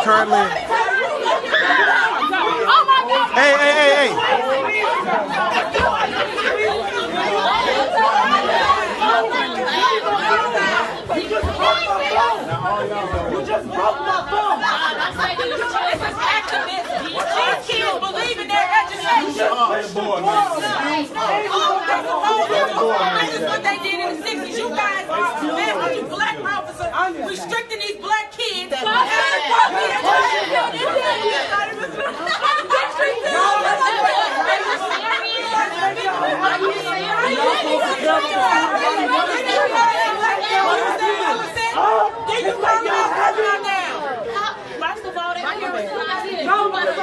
Currently. Hey. You just broke my phone. These kids believe in their education. That's what they did in the 60s. You guys, man, you black officers restricting these black kids.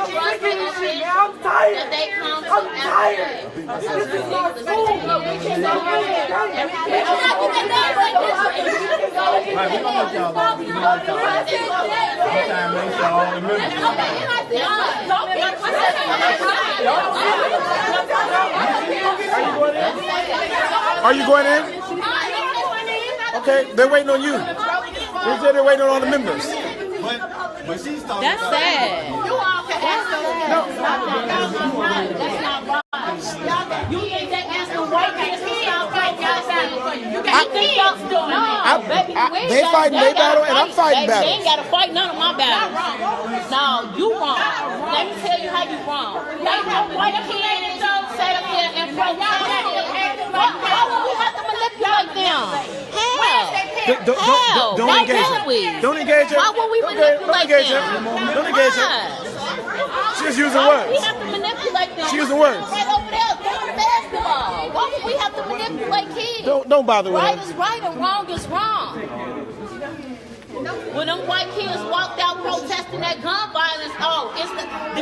I'm tired. I'm tired. Are you going in? Okay, they're waiting on you. They said they're waiting on all the members. But she's talking That's about sad. You all can ask them. No. That's not right. You think they ask the white kids to stop fighting for you? You got kids doing it. They fighting their battle and I'm fighting They battles. ain't got to fight none of my battles. No, you wrong. Let me tell you how you wrong. They have white kids set up here and protest. Why would we have to manipulate them? Hell. Don't engage him. Don't engage him. Why would we manipulate them? Don't engage him. She's using words. We have to manipulate them. She's using words. Right over there doing basketball. Why would we have to manipulate kids? Don't bother with Right him. is right and wrong is wrong. When them white kids walked out protesting that gun violence,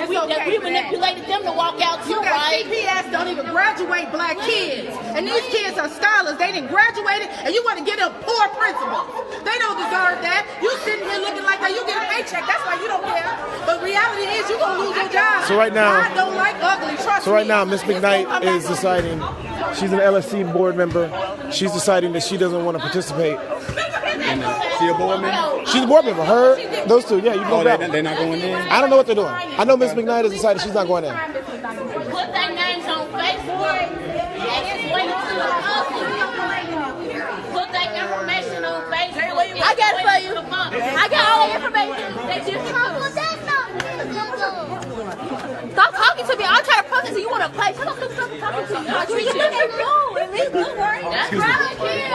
we manipulated them to walk out too, right? CPS don't even graduate black kids. And these kids are scholars. They didn't graduate it, and you want to get them poor principals. They don't deserve that. You sitting here looking like that. You get a paycheck. That's why you don't care. But reality is you're going to lose your job. So right now, I don't like ugly. Trust me. So right now, Ms. McKnight is deciding, she's an LSC board member, she's deciding that she doesn't want to participate. She a board member? She's a board member. Her, those two, yeah, you know that. They're not going in? I don't know what they're doing. I know Ms. McKnight has decided she's not going in. Put their names on Facebook and just wait until it's ugly. Put their information on Facebook. I got it for you. I got all the information. They just stop talking to me. I'm trying to protest you. You want to play? Shut up, stop talking to me. I'll treat you. At least do work. That's right here.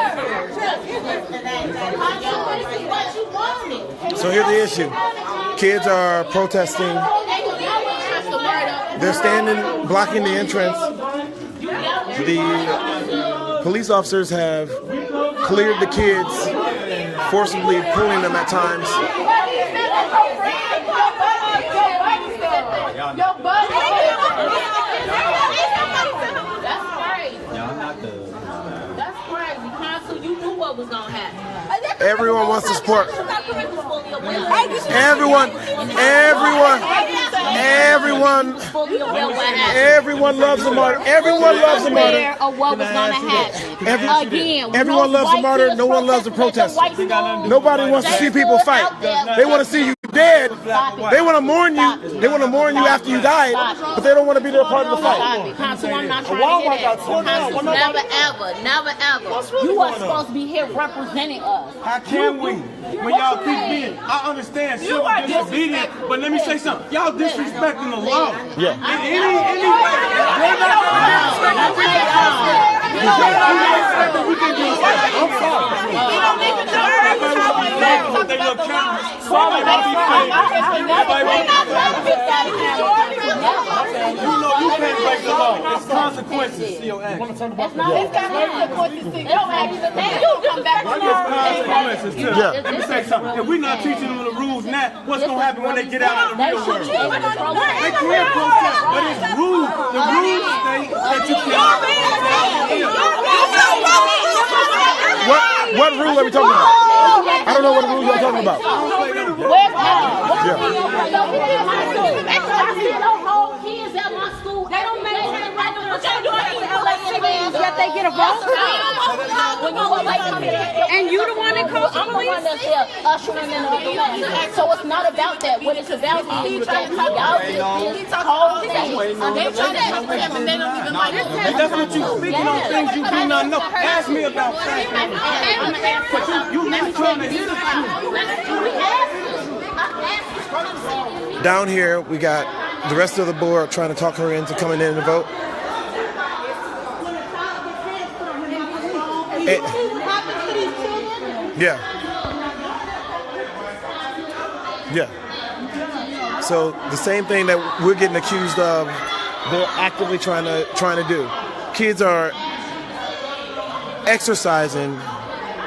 So here's the issue. Kids are protesting. They're standing, blocking the entrance. The police officers have cleared the kids, forcibly pulling them at times. Everyone wants to support. Everyone loves a martyr. Everyone loves a martyr. Of what was going to happen. Everyone loves a martyr. No one loves a protester. Nobody wants to see people fight. They want to see you dead. They want to mourn you. They want to mourn you after you died, but they don't want to be there part of the fight. Never ever. You are supposed to be here representing us. How can we? When y'all keep being, I understand civil disobedience, but let me say something. Y'all disrespecting the law. Yeah. In any way, they're not we can do it. I'm sorry. You know you can't break the law. There's consequences to your action. It's consequences to your action. Consequences too. Let me say something. If we're not teaching them the rules now, what's going to happen when they get out in the real world? They can protest, but it's rules. The rules state that you can't. What rule are we talking about? I don't know what rule you're talking about. y'all doing in LSC means that they get a vote? And you the one that calls the police? Ushering in the police. So it's not about that. What it's about is that y'all get this whole thing. They're trying to help them and they don't even like it. And that's what you speaking on, things you do not know. Ask me about things. But you not trying to hear the truth. Down here, we got the rest of the board trying to talk her into coming in to vote. Yeah. So the same thing that we're getting accused of, they're actively trying to do. Kids are exercising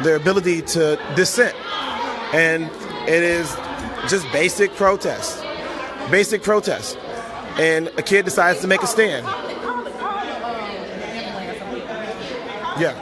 their ability to dissent, and it is just basic protest. And a kid decides to make a stand. Yeah.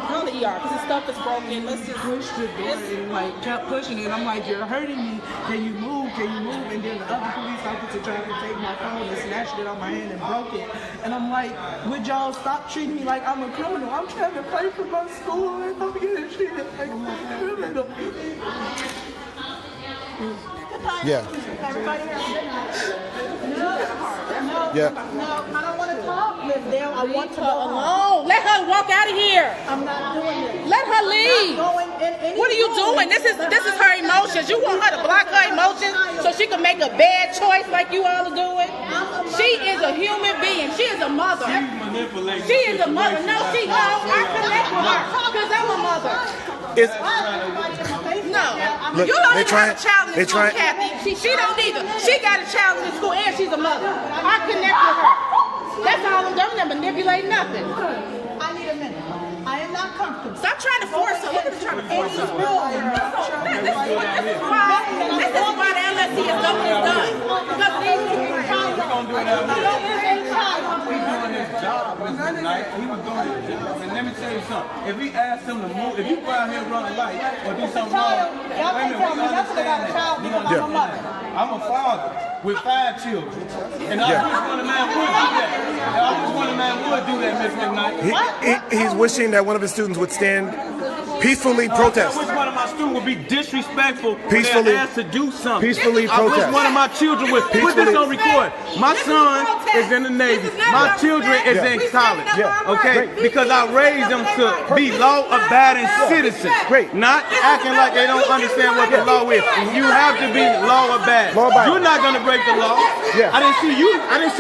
Call the ER because his stuff is broken. Let's just Pushed the door and like kept pushing it. I'm like, you're hurting me. Can you move? Can you move? And then the other police officer tried to take my phone and snatched it out my hand and broke it. And I'm like, would y'all stop treating me like I'm a criminal? I'm trying to play for my school and I'm getting treated like I'm a criminal. Yeah. everybody here. Yeah. No, I don't want to talk with them. I want to go alone. Let her walk out of here. I'm not doing this. Let her leave. What are you doing? This is her emotions. You want her to block her emotions so she can make a bad choice like you all are doing? She is a human being. She is a mother. She is a mother. No, she don't. I connect with her because I'm a mother. No, look, you don't even trying, have a child in the school, Kathy. She don't either. She got a child in the school and she's a mother. I connect with her. That's all I'm doing. I'm not manipulating nothing. I need a minute. I am not comfortable. Stop trying to force her. Look at her trying to force her. This is why the LSC is done what it's done. Because these We're going to do it out here. He's doing his job, Mr. Knight. He was doing his job. And let me tell you something. If we asked him to move, if you go out here and run a light or do something wrong, wait a minute, we understand that. I'm a father with 5 children. And I wish one of man would do that. I wish one of man would do that, Mr. McKnight. He's wishing that one of his students would stand peacefully protest. I wish one of my students would be disrespectful Peacefully. when they're asked to do something. Peacefully I wish protest. one of my children would put this on record. My son is in the Navy. My children is in college. Okay? Because I raised them to be law-abiding citizens. Great. Not acting like they don't understand what the law is. You have to be law-abiding. You're not going to break the law. Yeah. I didn't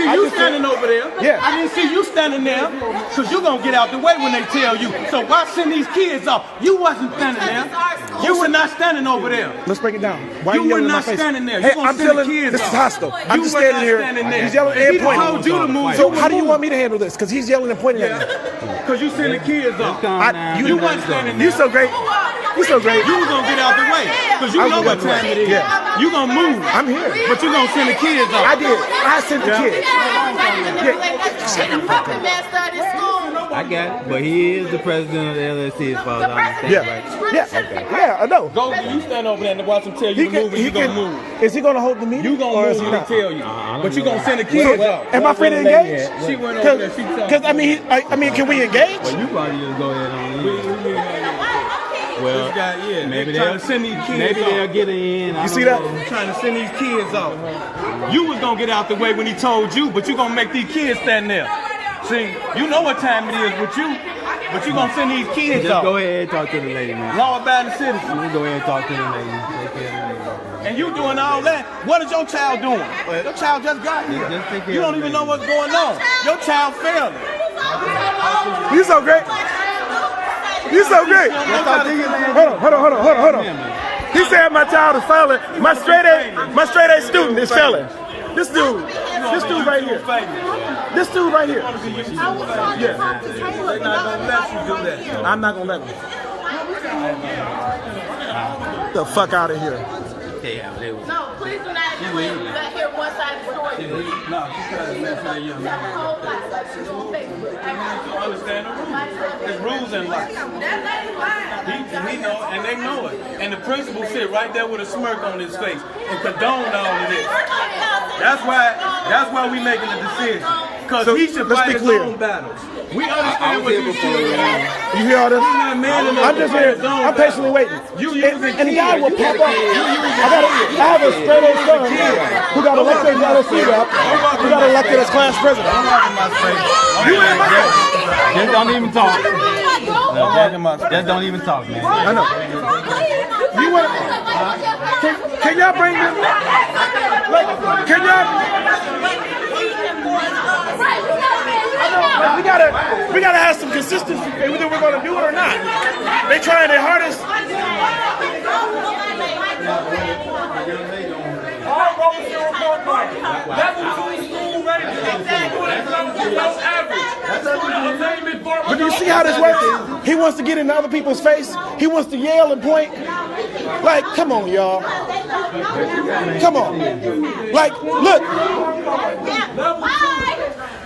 see you standing over there. Yeah. I didn't see you standing there because you're going to get out the way when they tell you. So why send these kids off? You wasn't standing there. You were not standing over there. Let's break it down. Why You are you were yelling in my not face? standing there. Hey, You gonna I'm send the feeling kids this is off. hostile. I'm You just were standing not here. standing there. He's yelling If and he pointing. told you to move, So you how do you would want me to handle this? Because he's yelling and pointing at me. because you sending kids off. You wasn't standing there. You so great. You so great. You was gonna get out the way because you know what time it is. Yeah. You gonna move. I'm here. But you gonna send the kids off. I did. I sent the kids. She the puppet master of this school. I got it, but he is the president of the LSC as far as I understand, Yeah. right? Yeah, I know. Go, you stand over there and watch him tell you to move, and you gonna move. Is he gonna hold the meeting? You gonna or move is he when they not? tell you, but you gonna send the kids off. Am I free to engage? She went over there. She talked. Because I mean, can we engage? Well, you probably just go ahead on in. Well, maybe they're trying to send these kids maybe off. they'll get it in. You see that? Trying to send these kids off. You was gonna get out the way when he told you, but you gonna make these kids stand there. See, you know what time it is with you, but you gonna send these kids Just off. go ahead and talk to the lady, man. Law-abiding citizens. You go ahead and talk to the lady. Take care of the lady. And you doing all that. What is your child doing? Your child just got here. Just take care You don't of the even know what's going on. Your child failed. You so great. You so great. Hold on. He said my child is failing. My straight A student is failing. This dude right here. This dude right here. They're not gonna let you do that. I'm not gonna let him. The fuck out of here. No, please do not let hear one side of the story. No, she's trying to mess with that young man. You understand the rules. There's rules in life. He know, and they know it. And the principal sit right there with a smirk on his face and condone all of this. That's why we making the decision. Because he should fight his own battles. We understand what these children are. You hear all this? I'm just here. I'm patiently waiting. And the guy will pop up. I have a straight A son who got elected as LSC rep, who got elected as class president. You in my face. Just don't even talk. Just don't even talk, man. I know. You want? Can y'all bring them? Can y'all? We gotta have some consistency whether we're gonna do it or not. They trying their hardest. But do you see how this works? He wants to get in other people's face. He wants to yell and point. Like, come on, y'all. Come on. Like, look.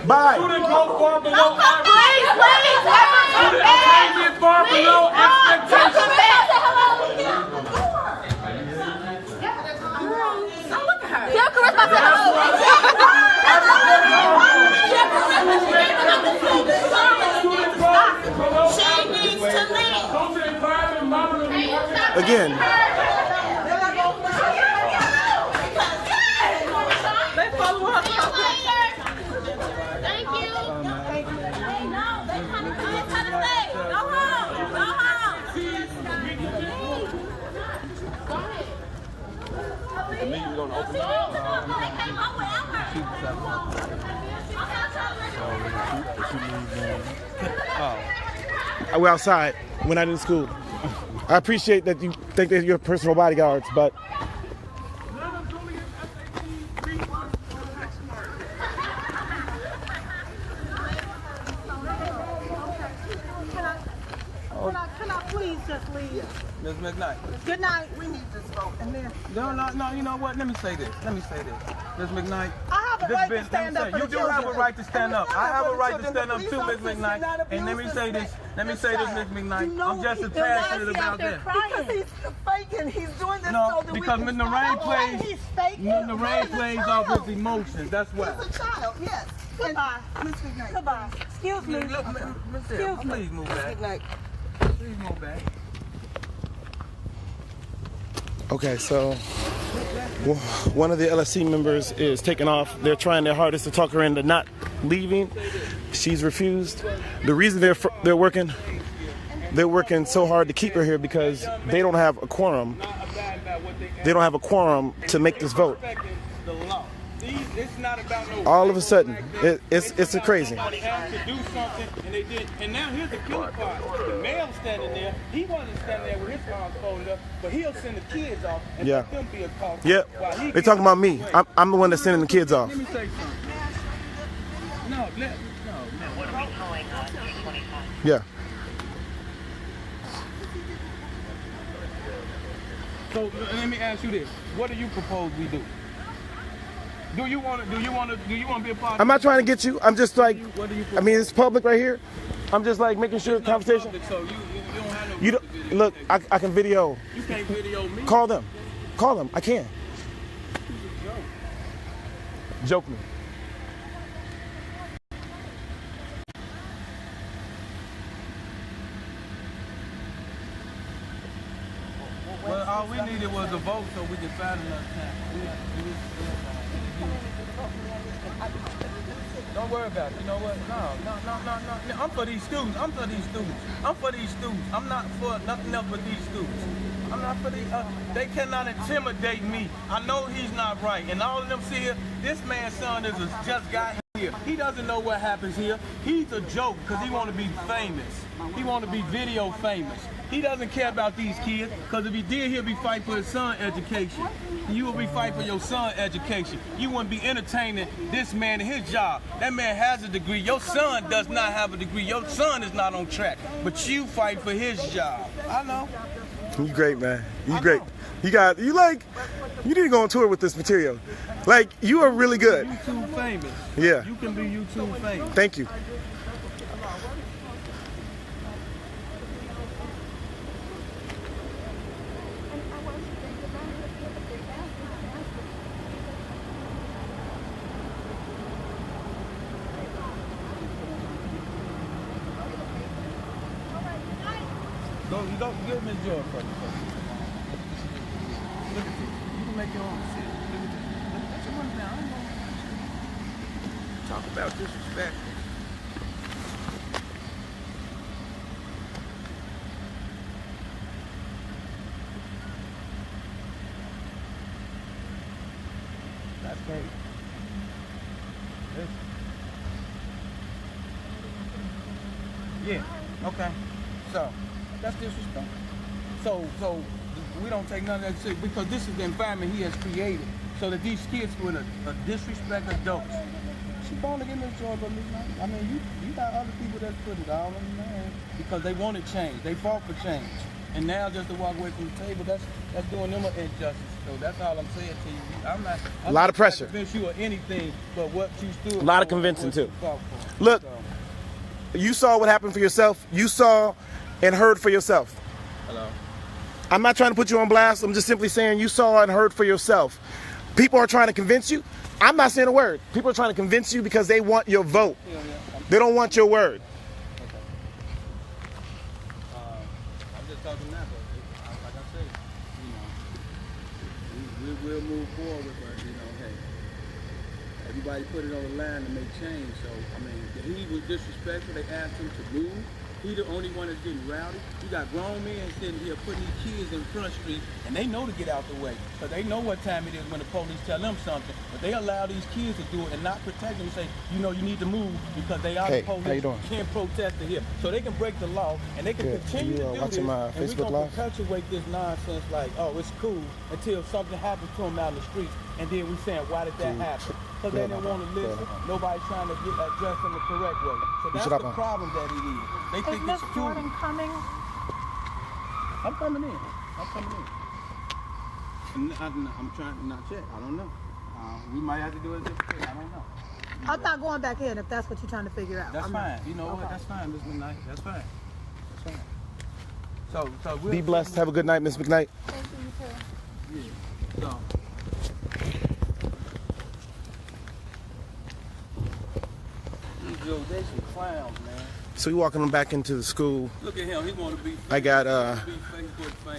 Bye. Students go far below average. Students far below expectations. She needs to leave. Again. They follow up. Thank you. Hey, no, they kind of say, go home, go home. Go ahead. The meeting's gonna open up. They came up with We're outside. We're not in school. I appreciate that you think that you're personal bodyguards, but Can I please just leave? Ms. McKnight. Good night. We need this vote. And then No, you know what? Let me say this. Ms. McKnight. I have a right to stand up for You the do have a children. right to stand up. I have a right to stand up too, Ms. Police McKnight. officers And let me say this, Ms. McKnight. You know I'm just as he- passionate about that. Because he's faking. He's doing this No, so that because we can Lorraine stop. plays, He's faking. Lorraine plays off his emotions. That's why. He's a child, yes. Goodbye. Miss McKnight. Goodbye. Excuse me. Look, Miss, please move back. Please move back. okay, so one of the LSC members is taking off. They're trying their hardest to talk her into not leaving. She's refused. The reason they're working so hard to keep her here because they don't have a quorum. They don't have a quorum to make this vote. It's not about no All of a sudden, it's a crazy. They had to do something, and they did. And now here's the killer part. The male standing there, he wasn't standing there with his arms folded up, but he'll send the kids off and let them be a call. Yeah. They're talking about me. I'm the one that's sending the kids off. Let me say something. No. Yeah. So let me ask you this: what do you propose we do? Do you want to be a part? I'm not trying to get you. I'm just like, What do you I mean, it's public right here. I'm just like making sure conversation. Public, so you don't have no. You don't look. I can video. You can't video me. Call them. I can. Joke me. Well, all we needed was a vote so we could find another time. Don't worry about it. You know what? No. I'm for these students. I'm not for nothing else but these students. I'm not for these. They cannot intimidate me. I know he's not right. And all of them see here, this man's son is just got here. He doesn't know what happens here. He's a joke because he want to be famous. He want to be video famous. He doesn't care about these kids because if he did, he'll be fighting for his son's education. You will be fighting for your son's education. You wouldn't be entertaining this man and his job. That man has a degree. Your son does not have a degree. Your son is not on track. But you fight for his job. I know. You great, man. You great. You need to go on tour with this material. Like, you are really good. YouTube famous. Yeah. You can be YouTube famous. Thank you. Go give Miss Joy for me. Look at this. You can make your own decision. Look at this. Put your money down. I ain't gonna talk about disrespect. That's great. This. Yeah. Okay. So that's disrespect. So we don't take none of that shit because this is the environment he has created so that these kids would disrespect adults. She born to get Miss Joy, but I mean, you got other people that's putting it all on the man because they want to change. They fought for change. And now just to walk away from the table, that's doing them an injustice. So that's all I'm saying to you. I'm not a lot of pressure. Convince you of anything but what you stood. A lot of convincing too. Look, you saw what happened for yourself. You saw and heard for yourself. Hello. I'm not trying to put you on blast. I'm just simply saying you saw and heard for yourself. People are trying to convince you. I'm not saying a word. People are trying to convince you because they want your vote. Yeah. They don't want your word. Okay. I'm just talking now, but like I said, we'll move forward, but hey, everybody put it on the line to make change. So I mean, he was disrespectful. They asked him to move. He the only one that's getting rowdy. You got grown men sitting here putting these kids in Front Street, and they know to get out the way. So they know what time it is when the police tell them something. But they allow these kids to do it and not protect them and say, you need to move because they are the police. Can't protest it here. So they can break the law, and they can continue to do this. And we're going to perpetuate this nonsense like, oh, it's cool, until something happens to them out in the streets. And then we're saying, why did that happen? Because they didn't want to listen. Nobody's trying to address them the correct way. So that's the problem that it is. They think it's cool. Jordan coming? I'm coming in. I'm trying to not check. I don't know. We might have to do it different. I don't know. I'm not going back in if that's what you're trying to figure out. That's fine. You know what? That's fine, Miss McKnight. That's fine. So we'll Be blessed. Have a good night, Miss McKnight. Thank you, you too. Yeah. So. They some clowns, man. So we walking them back into the school. Look at him. He want to be. I got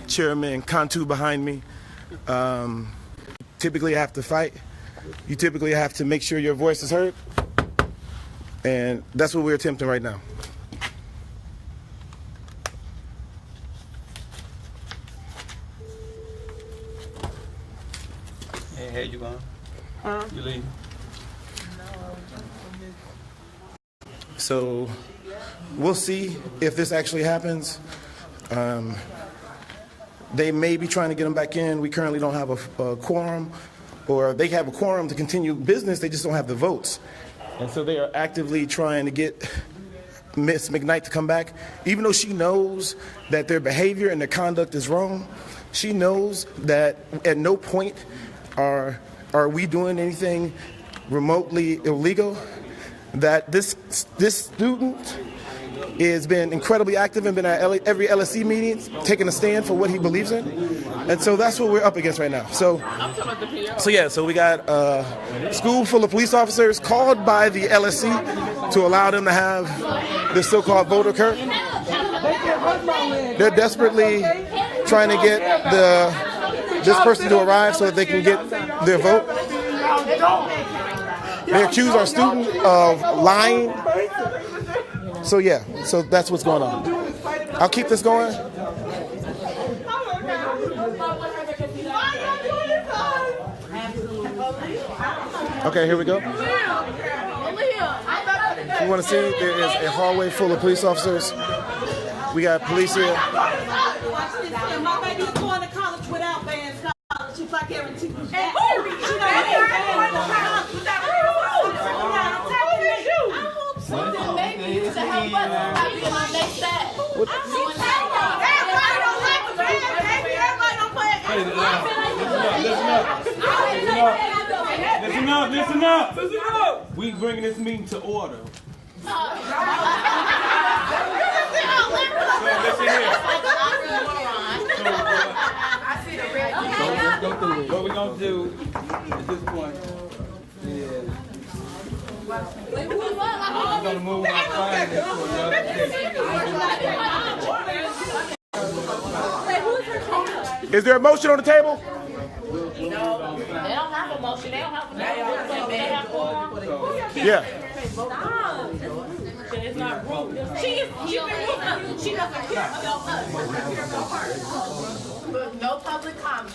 Chairman Cantu behind me. Typically, you have to fight. You typically have to make sure your voice is heard, and that's what we're attempting right now. Hey, you going? You leaving? So we'll see if this actually happens. They may be trying to get them back in. We currently don't have a quorum, or they have a quorum to continue business. They just don't have the votes. And so they are actively trying to get Miss McKnight to come back, even though she knows that their behavior and their conduct is wrong. She knows that at no point are we doing anything remotely illegal. That this student has been incredibly active and been at every LSC meeting, taking a stand for what he believes in, and so that's what we're up against right now. So we got a school full of police officers called by the LSC to allow them to have this so-called vote occur. They're desperately trying to get this person to arrive so that they can get their vote. They accuse our student of lying. So that's what's going on. I'll keep this going. Okay, here we go. You want to see there is a hallway full of police officers. We got police here. My baby is going to college without band scholarships. I guarantee you that. Maybe to help us be on their side. Listen up. We bringing this meeting to order. What we're going to do at this point is we're going to move our finances to another day. Is there a motion on the table? No, they don't have a motion. They don't have a motion. They have forum. Yeah. It's not rude. She doesn't care about us. No public comment.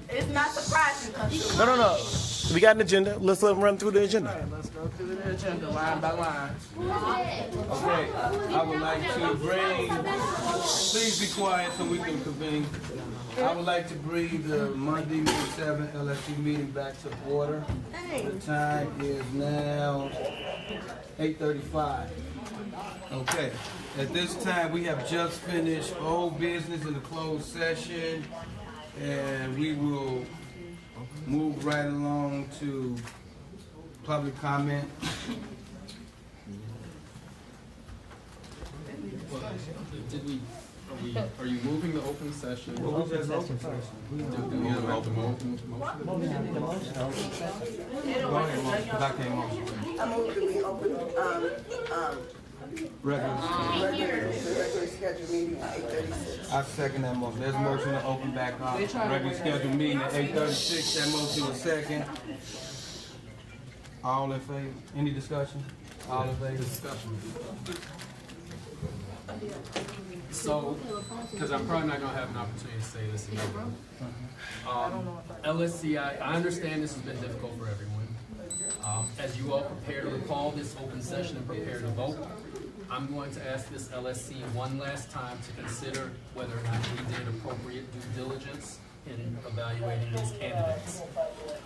It's not surprising. No. We got an agenda. Let's let them run through the agenda. Let's go through the agenda line by line. Okay, I would like to bring, please be quiet so we can convene. I would like to bring the Monday, May 7th LSC meeting back to order. The time is now 8:35. Okay, at this time we have just finished old business in the closed session, and we will move right along to public comment. Are you moving the open session? Do we have an open motion? I move that we open regular scheduled meeting at 8:36. I second that motion. There's a motion to open back our regular scheduled meeting at 8:36. That motion was second. All in favor? Any discussion? All in favor? Discussion. So, because I'm probably not going to have an opportunity to say this again. LSC, I understand this has been difficult for everyone. As you all prepare to recall this open session and prepare to vote, I'm going to ask this LSC one last time to consider whether or not we did appropriate due diligence in evaluating these candidates.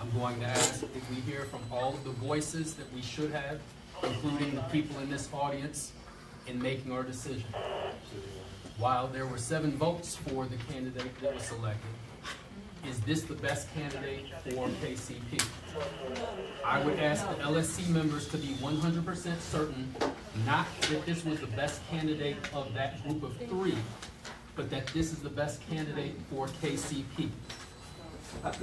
I'm going to ask if we hear from all of the voices that we should have, including the people in this audience, in making our decision. While there were 7 votes for the candidate that was selected, is this the best candidate for KCP? I would ask the LSC members to be 100% certain, not that this was the best candidate of that group of 3, but that this is the best candidate for KCP.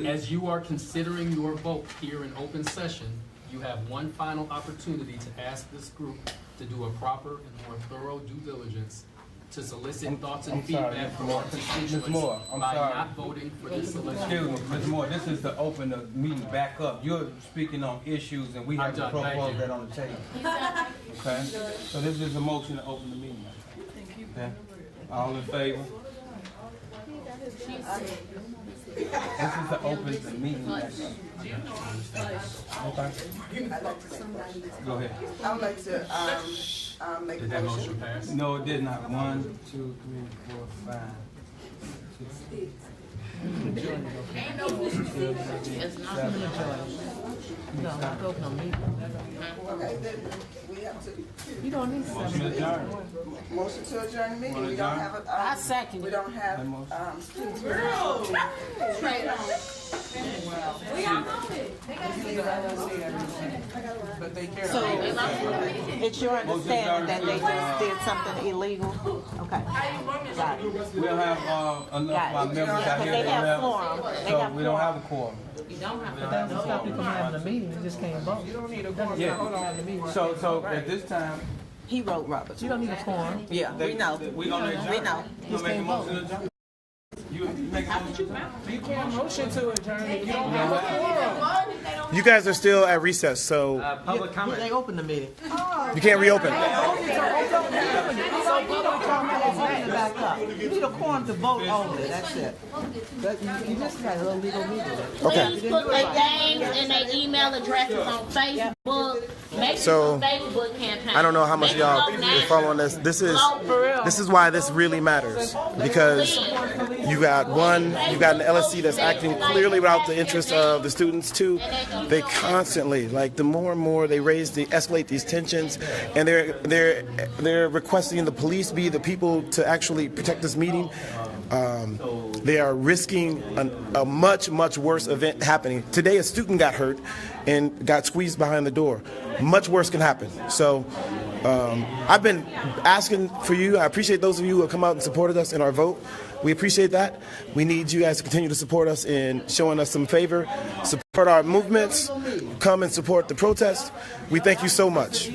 As you are considering your vote here in open session, you have one final opportunity to ask this group to do a proper and more thorough due diligence to solicit thoughts and feedback from our constituents by not voting for this selection. Excuse me, Ms. Moore, this is to open the meeting back up. You're speaking on issues and we have to propose that on the table. Okay? So this is a motion to open the meeting. Okay? All in favor? This is to open the meeting back up. Okay? Go ahead. I would like to make a Did that motion. motion pass? No, it did not. 1, 2, 3, 4, 5, 6, 7, 8, 9. Okay, then we have to Motion adjourned. motion to adjourn the meeting. We don't have a. I second We it. don't have students. But they care. So it's your understanding that they just did something illegal? Okay. Got it. We'll have enough of our members out Because here. they that have have- quorum. They So have we don't quorum. have a quorum. You don't have We don't have a quorum. having a meeting, you just can't vote. You don't need a quorum. Yeah. So at this time, He wrote Roberts. You don't need a quorum. Yeah, we know. we gonna adjourn. We know. You make a motion to adjourn? You make a motion to adjourn? You can't motion to adjourn if you don't have a quorum. You guys are still at recess, so Public comment. They open the meeting. you can't reopen. So public comment is not back up. You need a quorum to vote only, that's it. But you just got a legal meeting. Okay. Please put their names and their email addresses on Facebook. Make So, a Facebook campaign. I don't know how much Make y'all it are national. following this. This is why this really matters, because you got an LSC that's acting clearly without the interest of the students. 2, they constantly, like, the more and more they escalate these tensions, and they're requesting the police be the people to actually protect this meeting. They are risking a much worse event happening. Today a student got hurt and got squeezed behind the door. Much worse can happen. So I've been asking for you. I appreciate those of you who have come out and supported us in our vote. We appreciate that. We need you guys to continue to support us in showing us some favor, support our movements, come and support the protest. We thank you so much.